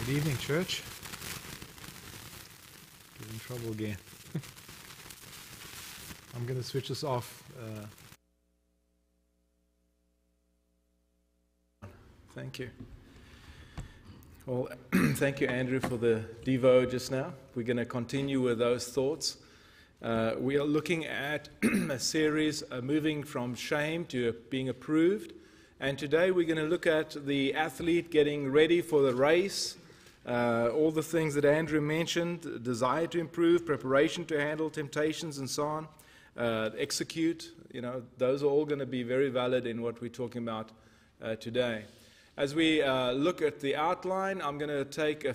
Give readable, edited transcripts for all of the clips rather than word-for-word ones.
Good evening, church. Get in trouble again. I'm going to switch this off. Thank you. Well, thank you, Andrew, for the Devo just now. We're going to continue with those thoughts. We are looking at a series moving from shame to being approved. And today we're going to look at the athlete getting ready for the race. All the things that Andrew mentioned, desire to improve, preparation to handle temptations and so on, execute, those are all going to be very valid in what we're talking about today. As we look at the outline, I'm going to take a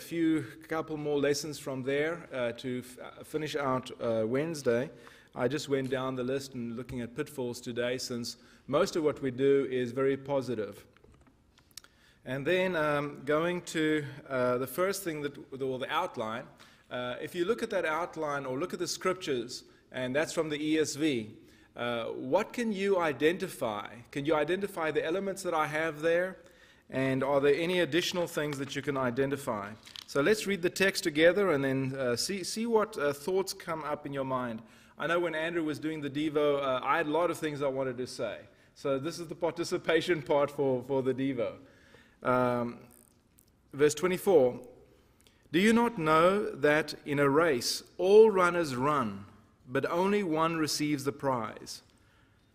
couple more lessons from there to finish out Wednesday. I just went down the list and looking at pitfalls today, since most of what we do is very positive. And then going to the first thing, or the outline. If you look at that outline or look at the scriptures, and that's from the ESV, what can you identify? Can you identify the elements that I have there? And are there any additional things that you can identify? So let's read the text together and then see what thoughts come up in your mind. I know when Andrew was doing the Devo, I had a lot of things I wanted to say. So this is the participation part for the Devo. Verse 24, do you not know that in a race all runners run, but only one receives the prize?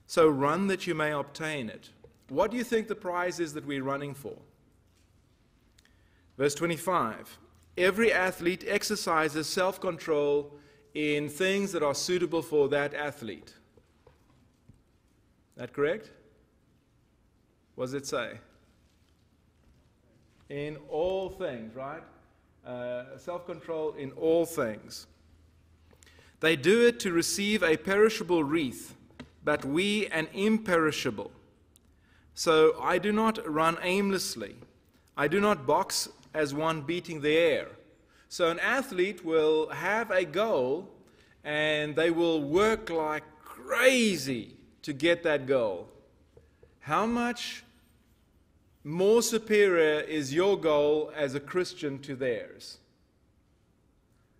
So run that you may obtain it. What do you think the prize is that we're running for? Verse 25, every athlete exercises self-control in things that are suitable for that athlete. That correct? What does it say? In all things, right? Self-control in all things. They do it to receive a perishable wreath, but we an imperishable. So I do not run aimlessly. I do not box as one beating the air. So an athlete will have a goal, and they will work like crazy to get that goal. How much more superior is your goal as a Christian to theirs?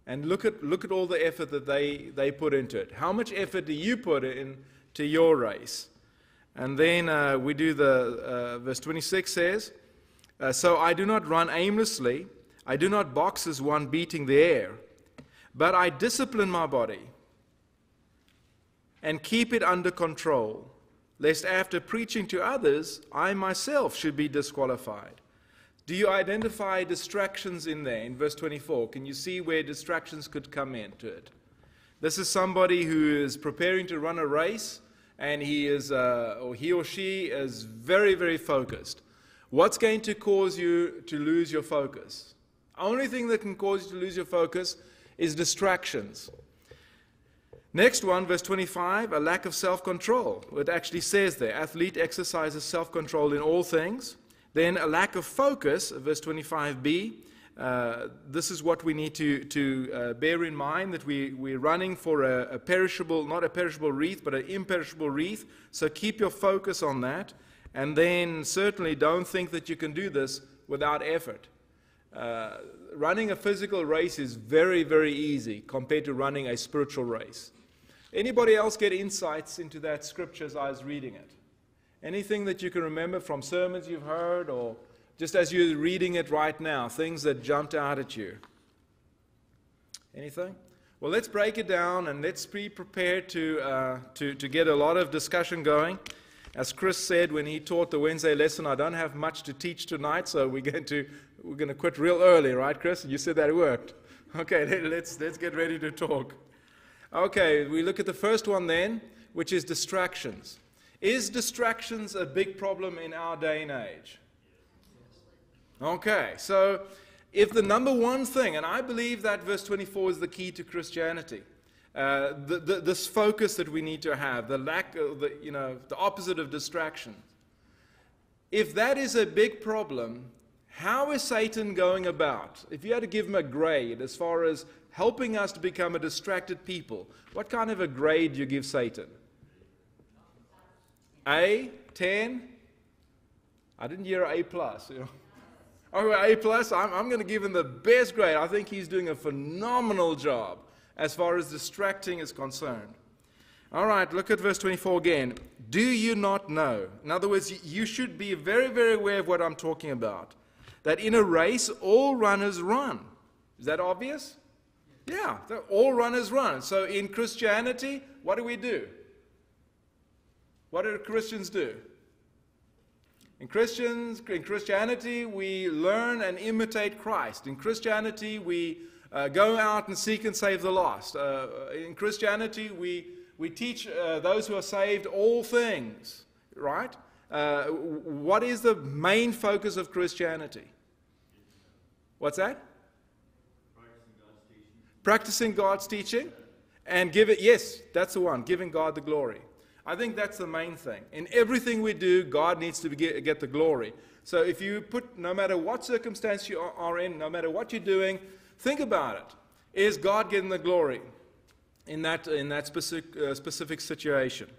And look at all the effort that they put into it. How much effort do you put into your race? And then we do verse 26 says, so I do not run aimlessly, I do not box as one beating the air, but I discipline my body and keep it under control, lest after preaching to others, I myself should be disqualified. Do you identify distractions in there in verse 24? Can you see where distractions could come into it? This is somebody who is preparing to run a race, and he or she is very, very focused. What's going to cause you to lose your focus? Only thing that can cause you to lose your focus is distractions. Next one, verse 25, a lack of self-control. It actually says there, athlete exercises self-control in all things. Then a lack of focus, verse 25b. This is what we need to bear in mind, that we're running for a perishable, not a perishable wreath, but an imperishable wreath. So keep your focus on that. And then certainly don't think that you can do this without effort. Running a physical race is very, very easy compared to running a spiritual race. Anybody else get insights into that scripture as I was reading it? Anything that you can remember from sermons you've heard, or just as you're reading it right now, things that jumped out at you? Anything? Well, let's break it down and let's be prepared to get a lot of discussion going. As Chris said when he taught the Wednesday lesson, I don't have much to teach tonight, so we're going to quit real early, right, Chris? You said that it worked. Okay, let's get ready to talk. Okay, we look at the first one then, which is distractions. Is distractions a big problem in our day and age? Okay, so if the number one thing, and I believe that verse 24 is the key to Christianity, this focus that we need to have, the lack of, the opposite of distraction. If that is a big problem, how is Satan going about? If you had to give him a grade as far as helping us to become a distracted people, what kind of a grade do you give Satan? A? 10? I didn't hear A+. Oh, A+, I'm going to give him the best grade. I think he's doing a phenomenal job as far as distracting is concerned. All right, look at verse 24 again. Do you not know? In other words, you should be very, very aware of what I'm talking about. That in a race, all runners run. Is that obvious? Yeah, all runners run. So in Christianity, what do we do? What do Christians do? In Christianity, we learn and imitate Christ. In Christianity, we go out and seek and save the lost. In Christianity, we teach those who are saved all things, right? What is the main focus of Christianity? What's that? Practicing God's teaching. And yes, that's the one, giving God the glory. I think that's the main thing. In everything we do, God needs to get the glory. So if you put, no matter what circumstance you are in, no matter what you're doing, think about it. Is God getting the glory in that specific situation?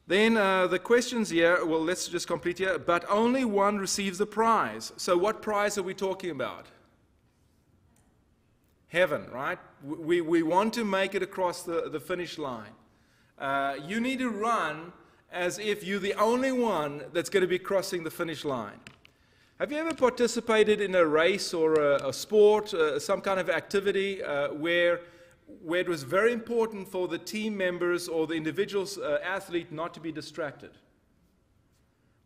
Then the questions here, well, let's just complete here. But only one receives the prize. So what prize are we talking about? Heaven, right? We want to make it across the finish line. You need to run as if you're the only one that's going to be crossing the finish line. Have you ever participated in a race or a sport, some kind of activity where it was very important for the team members or the individual athlete not to be distracted?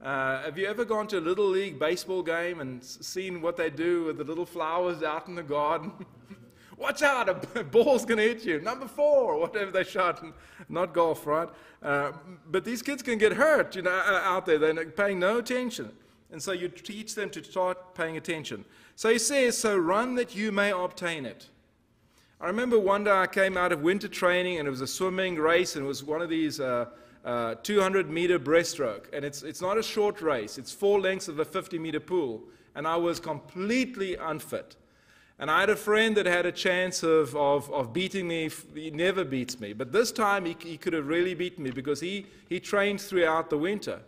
Have you ever gone to a Little League baseball game and seen what they do with the little flowers out in the garden? Watch out, a ball's going to hit you. Number 4, whatever they shout. Not golf, right? But these kids can get hurt, out there. They're paying no attention. And so you teach them to start paying attention. So he says, so run that you may obtain it. I remember one day I came out of winter training, and it was a swimming race, and it was one of these 200-meter breaststroke. And it's not a short race. It's 4 lengths of a 50-meter pool. And I was completely unfit. And I had a friend that had a chance of beating me. He never beats me. But this time he could have really beaten me because he trained throughout the winter.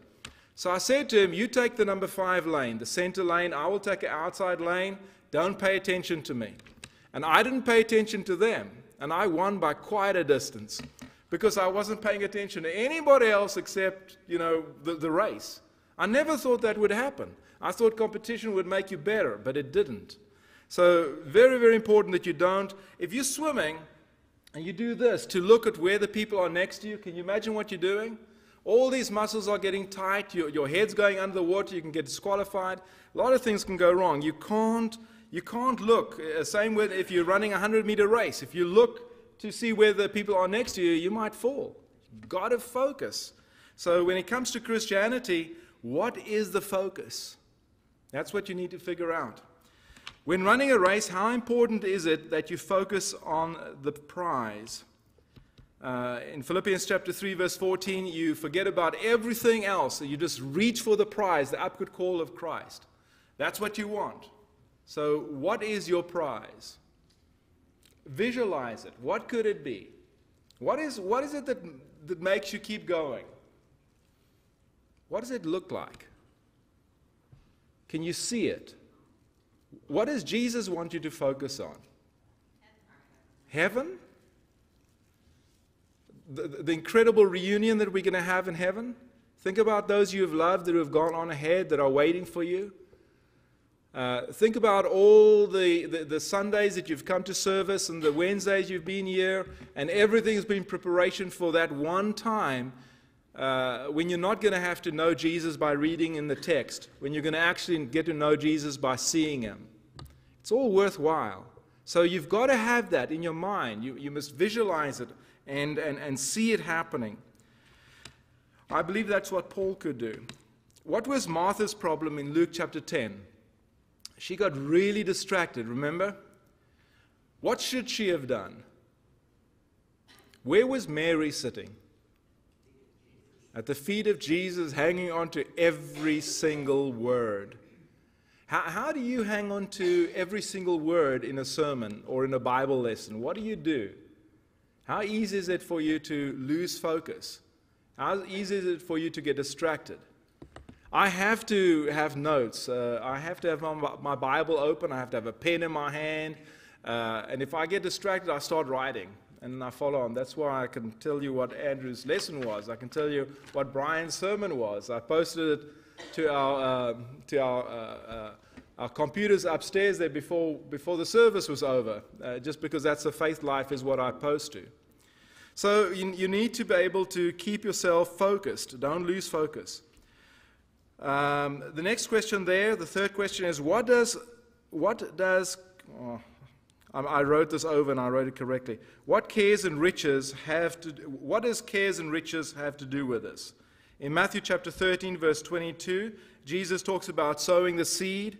So I said to him, you take the number 5 lane, the center lane. I will take an outside lane. Don't pay attention to me. And I didn't pay attention to them. And I won by quite a distance because I wasn't paying attention to anybody else except, the race. I never thought that would happen. I thought competition would make you better, but it didn't. So very, very important that you don't. If you're swimming and you do this to look at where the people are next to you, can you imagine what you're doing? All these muscles are getting tight. Your head's going under the water. You can get disqualified. A lot of things can go wrong. You can't look. Same with if you're running a 100-meter race. If you look to see where the people are next to you, you might fall. You've got to focus. So when it comes to Christianity, what is the focus? That's what you need to figure out. When running a race, how important is it that you focus on the prize? In Philippians chapter 3, verse 14, you forget about everything else. You just reach for the prize, the upward call of Christ. That's what you want. So what is your prize? Visualize it. What could it be? What is it that makes you keep going? What does it look like? Can you see it? What does Jesus want you to focus on? Heaven? The incredible reunion that we're going to have in heaven? Think about those you have loved that have gone on ahead, that are waiting for you. Think about all the Sundays that you've come to service and the Wednesdays you've been here, and everything has been preparation for that one time when you're not going to have to know Jesus by reading in the text, when you're going to actually get to know Jesus by seeing him. It's all worthwhile. So you've got to have that in your mind. You must visualize it and see it happening. I believe that's what Paul could do. What was Martha's problem in Luke chapter 10? She got really distracted, remember? What should she have done? Where was Mary sitting? At the feet of Jesus, hanging on to every single word. How do you hang on to every single word in a sermon or in a Bible lesson? What do you do? How easy is it for you to lose focus? How easy is it for you to get distracted? I have to have notes. I have to have my Bible open. I have to have a pen in my hand. And if I get distracted, I start writing. And I follow on. That's why I can tell you what Andrew's lesson was. I can tell you what Brian's sermon was. I posted it to our computers upstairs there before the service was over, just because that's the faith life is what I post to. So you need to be able to keep yourself focused. Don't lose focus. The next question there, the third question is, I wrote this over and I wrote it correctly. What does cares and riches have to do with this? In Matthew chapter 13, verse 22, Jesus talks about sowing the seed,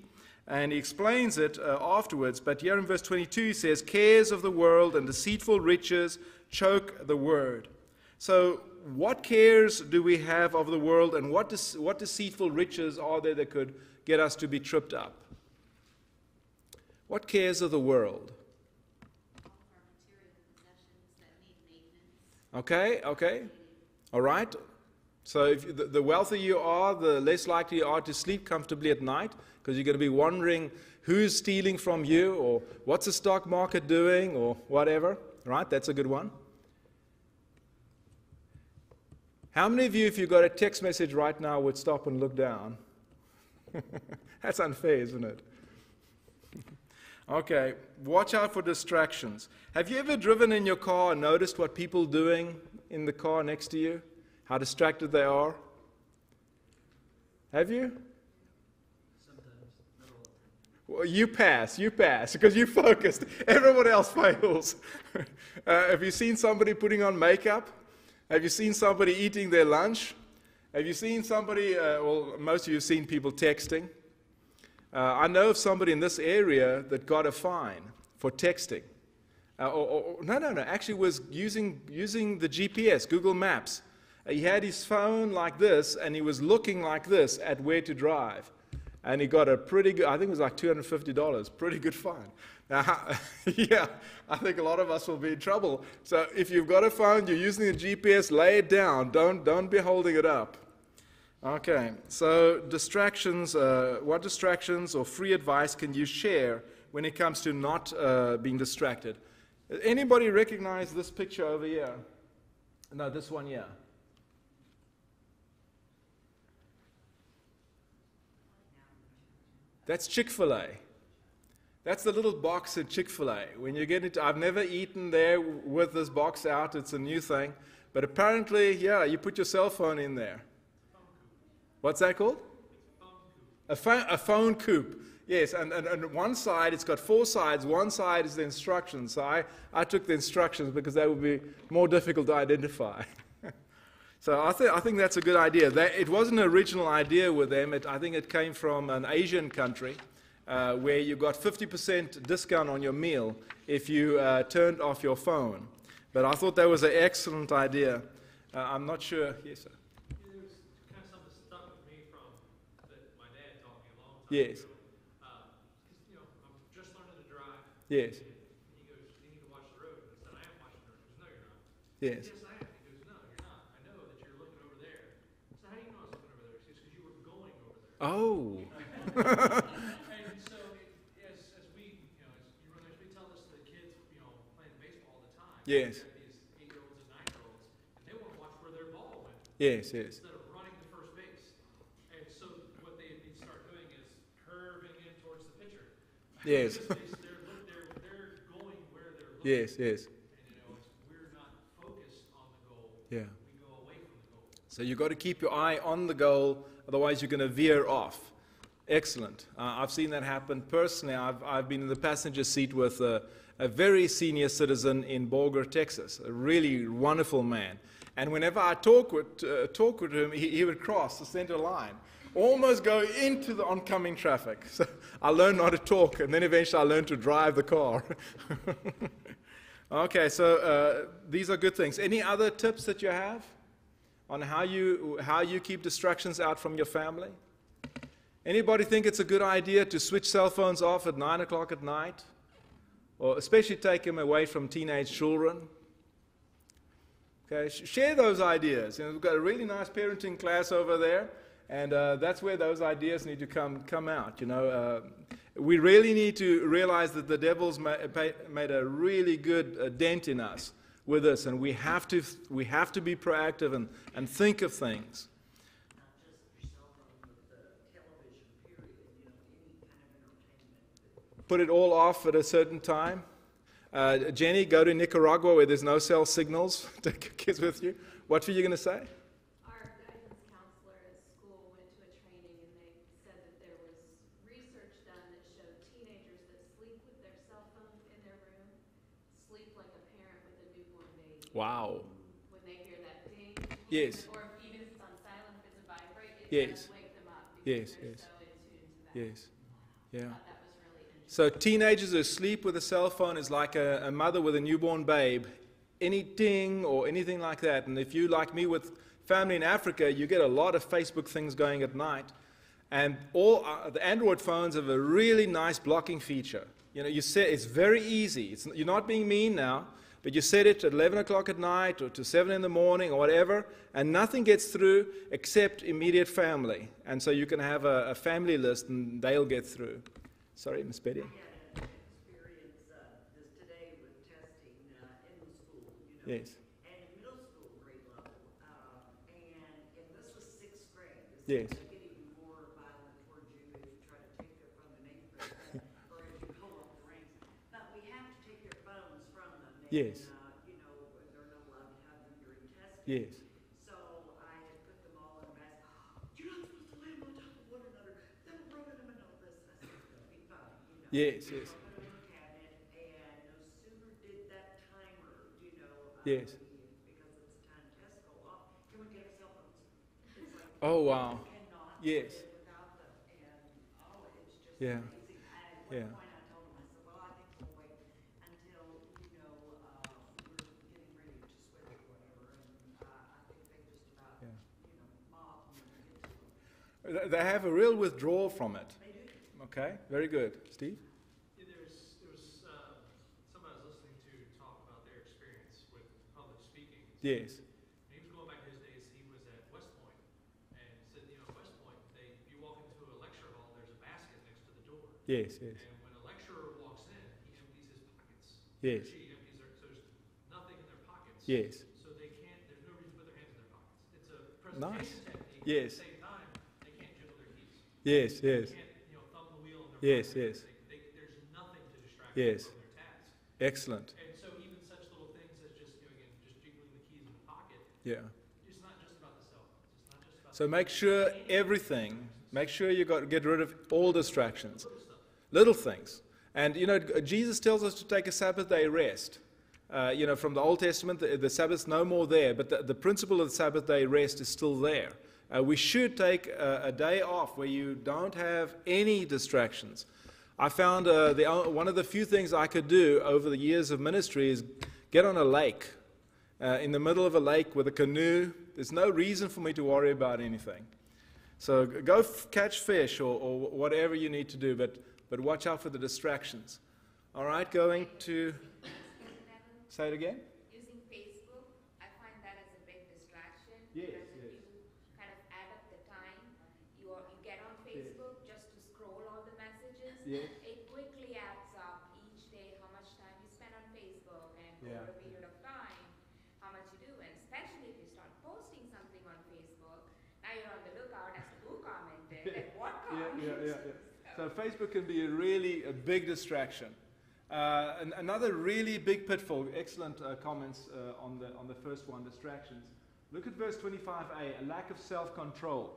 and he explains it afterwards. But here in verse 22, he says, cares of the world and deceitful riches choke the word. So what cares do we have of the world, and what deceitful riches are there that could get us to be tripped up? What cares of the world? Okay. All right. So if the wealthier you are, the less likely you are to sleep comfortably at night, because you're going to be wondering who's stealing from you, or what's the stock market doing, or whatever. Right? That's a good one. How many of you, if you got a text message right now, would stop and look down? That's unfair, isn't it? Okay, watch out for distractions. Have you ever driven in your car and noticed what people are doing in the car next to you? How distracted they are? Have you? Sometimes. Well, you pass, because you focused. Everyone else fails. Have you seen somebody putting on makeup? Have you seen somebody eating their lunch? Have you seen somebody, most of you have seen people texting. I know of somebody in this area that got a fine for texting. Actually was using the GPS, Google Maps. He had his phone like this, and he was looking like this at where to drive. And he got a pretty good, I think it was like $250, pretty good fine. Now, yeah, I think a lot of us will be in trouble. So if you've got a phone, you're using the GPS, lay it down. Don't be holding it up. Okay, so distractions, what distractions or free advice can you share when it comes to not being distracted? Anybody recognize this picture over here? No, this one here. That's Chick-fil-A. That's the little box at Chick-fil-A. When you get into, I've never eaten there with this box out. It's a new thing. But apparently, yeah, you put your cell phone in there. What's that called? A phone coupe. Yes, and one side, it's got 4 sides. One side is the instructions. So I took the instructions because that would be more difficult to identify. So I think that's a good idea. It wasn't an original idea with them. I think it came from an Asian country where you got 50% discount on your meal if you turned off your phone. But I thought that was an excellent idea. I'm not sure. Yes, sir. Yes. Because, I'm just learning to drive. Yes. And he goes, you need to watch the road. And I said, I am watching the road. He goes, no, you're not. Yes. Yes, I am. He goes, no, you're not. I know that you're looking over there. So how do you know I was looking over there? He says, because you were going over there. Oh. And so as we tell this to the kids, playing baseball all the time. Yes. These 8-year-olds and 9-year-olds, and they want to watch where their ball went. Yes, yes. Instead of running to first base. And so what they need to start doing is curving in towards the pitcher. Yes. They're going where they're looking. Yes, yes. And we're not focused on the goal. Yeah. We go away from the goal. So you've got to keep your eye on the goal, otherwise you're going to veer off. Excellent. I've seen that happen personally. I've been in the passenger seat with a very senior citizen in Borger, Texas, a really wonderful man. And whenever I talk with him, he would cross the center line, almost go into the oncoming traffic. So I learned not to talk, and then eventually I learned to drive the car. Okay, so these are good things. Any other tips that you have on how you keep distractions out from your family? Anybody think it's a good idea to switch cell phones off at 9 o'clock at night? Or especially take them away from teenage children? Okay, share those ideas. We've got a really nice parenting class over there, And that's where those ideas need to come out. We really need to realize that the devil's made a really good dent in us with this, and we have to be proactive and think of things. Not just your cell phone, but the television, period, any kind of entertainment. Put it all off at a certain time. Jenny, go to Nicaragua where there's no cell signals. Take your kids with you. What were you going to say? Our guidance counselor at school went to a training, and they said that there was research done that showed teenagers that sleep with their cell phone in their room sleep like a parent with a newborn baby. Wow. When they hear that ding, Yes. or even if it's on silent, if it's a vibrate, it Yes. does wake them up Yes, because yes. they're so in tune to that. Yes. Yeah. I thought that was really interesting. So teenagers who sleep with a cell phone is like a mother with a newborn babe. Any ding or anything like that. And if you, like me, with family in Africa, you get a lot of Facebook things going at night. And all the Android phones have a really nice blocking feature. You set it's very easy. You're not being mean now, but you set it at 11 o'clock at night or to 7 in the morning or whatever, and nothing gets through except immediate family. And so you can have a family list, and they'll get through. Sorry, Miss Betty. I had an experience this today with testing in the school, Yes. and in middle school grade level, and this was 6th grade. Yes. This is getting more violent towards you if you try to take it from an 8th grade, or as you go up the ranks. But we have to take their phones from them. And, Yes. they're not allowed to have them during testing. Yes. So I had put them all in a basket. You're not supposed to lay them on top of one another. That'll ruin them and all this. And I said, it's going to be fine. Yes, yes. So I put them in the cabinet, and no sooner did that timer, Yes. because it's a time test go off. Can we get our cell phones? It's like, Oh, wow. you cannot Yes. live without them. And, it's just Yeah. amazing. At Yeah. one point I told him, I said, well, I think we'll wait until, we're getting ready to switch or whatever. And I think they just about, Yeah. mob when they get to them. They have a real withdrawal from it. They do. Okay, very good. Steve? Yeah, there was somebody I was listening to talk about their experience with public speaking. Yes. And he was going back to his days. He was at West Point, and said, West Point, if you walk into a lecture hall, there's a basket next to the door. Yes, yes. And when a lecturer walks in, he empties his pockets. Yes. She empties so there's nothing in their pockets. Yes. So there's no reason to put their hands in their pockets. It's a Nice. presentation technique. Yes. At the same time, they can't jiggle their keys. Yes, yes. They can't, thumb the wheel in their Yes, pocket. yes. There's nothing to distract Yes. them from their task. Excellent. And so even such little things as just, again, just jiggling the keys in the pocket, Yeah. it's not just about the cell phones. It's not just about So make sure make sure you get rid of all distractions. little stuff. Little things. And, Jesus tells us to take a Sabbath day rest. From the Old Testament, the Sabbath's no more there, but the principle of the Sabbath day rest is still there. We should take a day off where you don't have any distractions. I found one of the few things I could do over the years of ministry is get on a lake, in the middle of a lake with a canoe. There's no reason for me to worry about anything. So go catch fish or whatever you need to do, but watch out for the distractions. All right, going to... Say it again? Using Facebook, I find that as a big distraction. Yes, Because yes. if you kind of add up the time, you get on Facebook just to scroll all the messages. Yes. It quickly adds up each day how much time you spend on Facebook and Yeah. over a period of time, how much you do. And especially if you start posting something on Facebook, now you're on the lookout as to who commented and what commented. So Facebook can be a big distraction. Another really big pitfall, excellent comments on the first one, distractions. Look at verse 25a, a lack of self-control.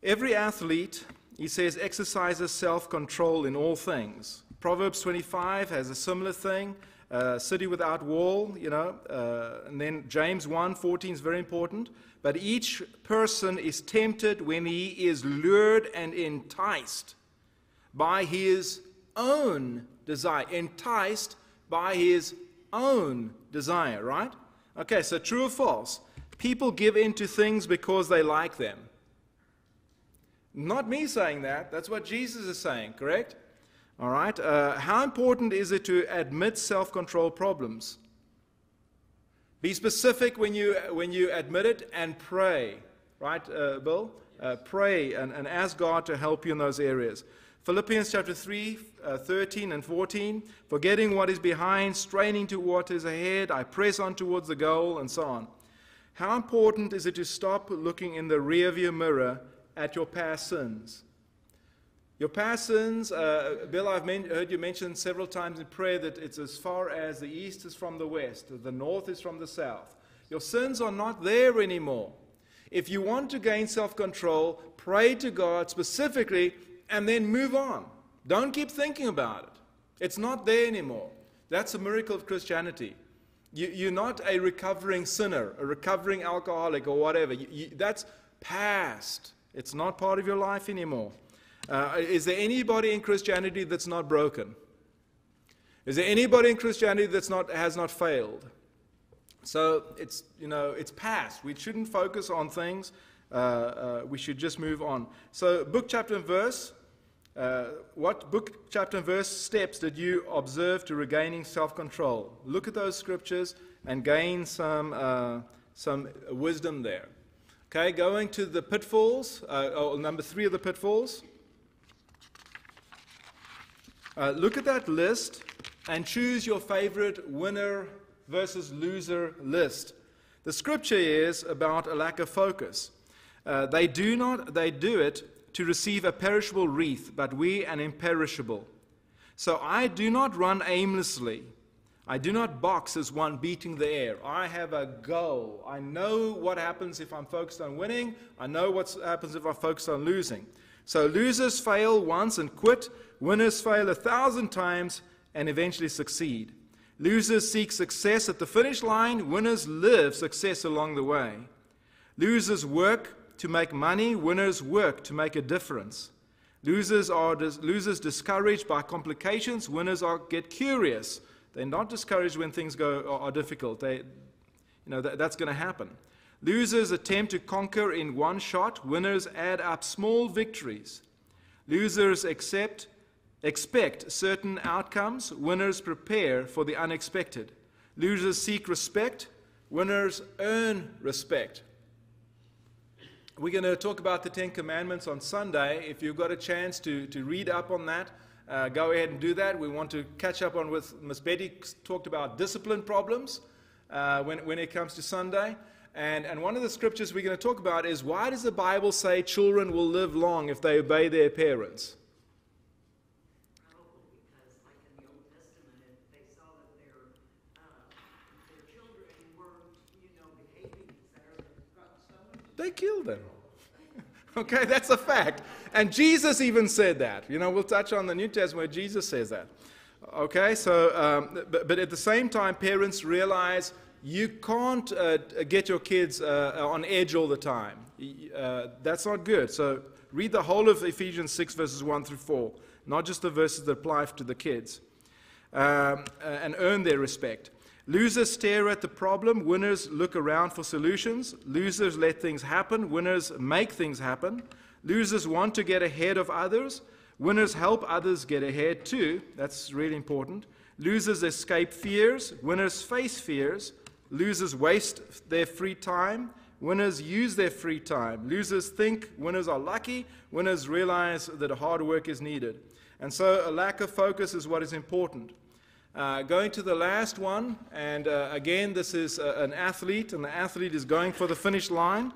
Every athlete, he says, exercises self-control in all things. Proverbs 25 has a similar thing, city without wall, and then James 1:14 is very important. But each person is tempted when he is lured and enticed by his own desire. Enticed by his own desire, right? Okay, so true or false? People give in to things because they like them. Not me saying that. That's what Jesus is saying, correct? All right. How important is it to admit self-control problems? Be specific when you admit it and pray. right, Bill? Pray and ask God to help you in those areas. Philippians chapter 3, 13 and 14, forgetting what is behind, straining to what is ahead, I press on towards the goal, and so on. How important is it to stop looking in the rearview mirror at your past sins? Your past sins, Bill, I've heard you mention several times in prayer that it's as far as the east is from the west, the north is from the south. Your sins are not there anymore. If you want to gain self-control, pray to God specifically and then move on. Don't keep thinking about it. It's not there anymore. That's a miracle of Christianity. You're not a recovering sinner, a recovering alcoholic or whatever. That's past. It's not part of your life anymore. Is there anybody in Christianity that's not broken? Is there anybody in Christianity that's has not failed? So it's past. We shouldn't focus on things. We should just move on. So book, chapter, and verse. What book, chapter, and verse steps did you observe to regaining self-control? Look at those scriptures and gain some wisdom there. Okay, going to the pitfalls. Number 3 of the pitfalls. Look at that list and choose your favorite winner versus loser list. The scripture is about a lack of focus. They do it to receive a perishable wreath, but we an imperishable. So I do not run aimlessly. I do not box as one beating the air. I have a goal. I know what happens if I'm focused on winning. I know what happens if I'm focused on losing. So losers fail once and quit. Winners fail 1,000 times and eventually succeed. Losers seek success at the finish line. Winners live success along the way. Losers work to make money. Winners work to make a difference. Losers discouraged by complications. Winners get curious. They're not discouraged when things are difficult. That's going to happen. Losers attempt to conquer in one shot. Winners add up small victories. Losers expect certain outcomes. Winners prepare for the unexpected. Losers seek respect. Winners earn respect. We're going to talk about the 10 Commandments on Sunday. If you've got a chance to read up on that, go ahead and do that. We want to catch up on with Miss Betty talked about discipline problems when it comes to Sunday. And one of the scriptures we're going to talk about is, why does the Bible say children will live long if they obey their parents? Probably because, like in the Old Testament, if they saw that their children weren't, behaving better, They killed them. Okay, that's a fact. And Jesus even said that. We'll touch on the New Testament where Jesus says that. Okay, so, but at the same time, parents realize you can't get your kids on edge all the time. That's not good. So read the whole of Ephesians 6, verses 1 through 4, not just the verses that apply to the kids, and earn their respect. Losers stare at the problem. Winners look around for solutions. Losers let things happen. Winners make things happen. Losers want to get ahead of others. Winners help others get ahead too. That's really important. Losers escape fears. Winners face fears. Losers waste their free time. Winners use their free time. Losers think winners are lucky. Winners realize that hard work is needed. And so a lack of focus is what is important. Going to the last one, and again, this is an athlete, and the athlete is going for the finish line.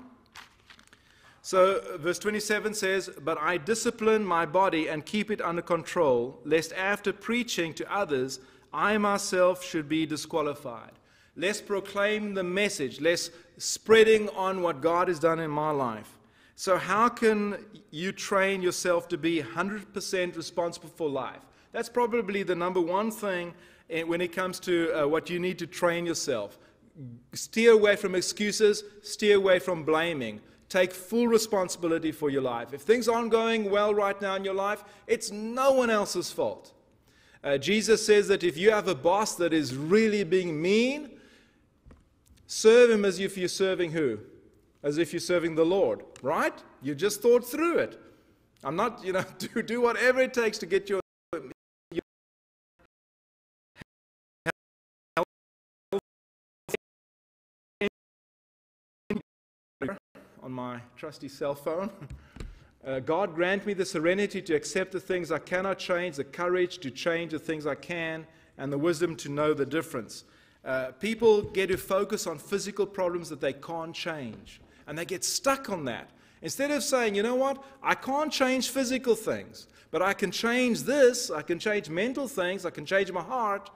So verse 27 says, "But I discipline my body and keep it under control, lest after preaching to others, I myself should be disqualified." Let's proclaim the message. Let's spreading on what God has done in my life. So how can you train yourself to be 100% responsible for life? That's probably the number one thing when it comes to what you need to train yourself. Steer away from excuses. Steer away from blaming. Take full responsibility for your life. If things aren't going well right now in your life, it's no one else's fault. Jesus says that if you have a boss that is really being mean, serve him as if you're serving who? As if you're serving the Lord, right? You just thought through it. I'm not, do whatever it takes to get your on my trusty cell phone. God grant me the serenity to accept the things I cannot change, the courage to change the things I can, and the wisdom to know the difference. People get to focus on physical problems that they can't change, and they get stuck on that. Instead of saying, you know what, I can't change physical things, but I can change this, I can change mental things, I can change my heart.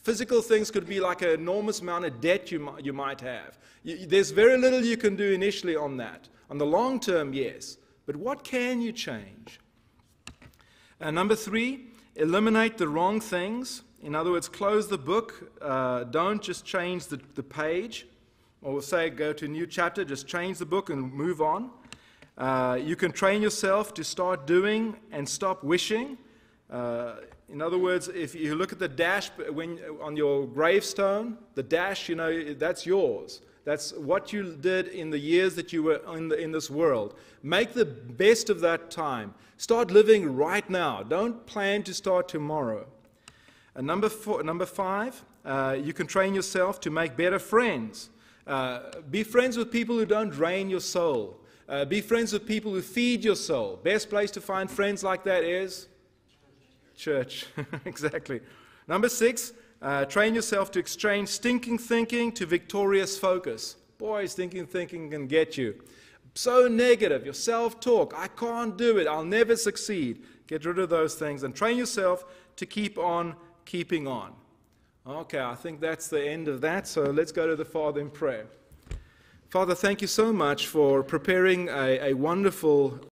Physical things could be like an enormous amount of debt you might have. There's very little you can do initially on that. On the long term, yes. But what can you change? Number 3, eliminate the wrong things. In other words, close the book. Don't just change the page. Or we'll say go to a new chapter. Just change the book and move on. You can train yourself to start doing and stop wishing. In other words, if you look at the dash on your gravestone, the dash, that's yours. That's what you did in the years that you were in this world. Make the best of that time. Start living right now. Don't plan to start tomorrow. Number 5, you can train yourself to make better friends. Be friends with people who don't drain your soul. Be friends with people who feed your soul. Best place to find friends like that is church. Exactly. Number 6, train yourself to exchange stinking thinking to victorious focus. Boy, stinking thinking can get you. So negative, your self-talk, I can't do it, I'll never succeed. Get rid of those things and train yourself to keep on keeping on. Okay, I think that's the end of that, so let's go to the Father in prayer. Father, thank you so much for preparing a wonderful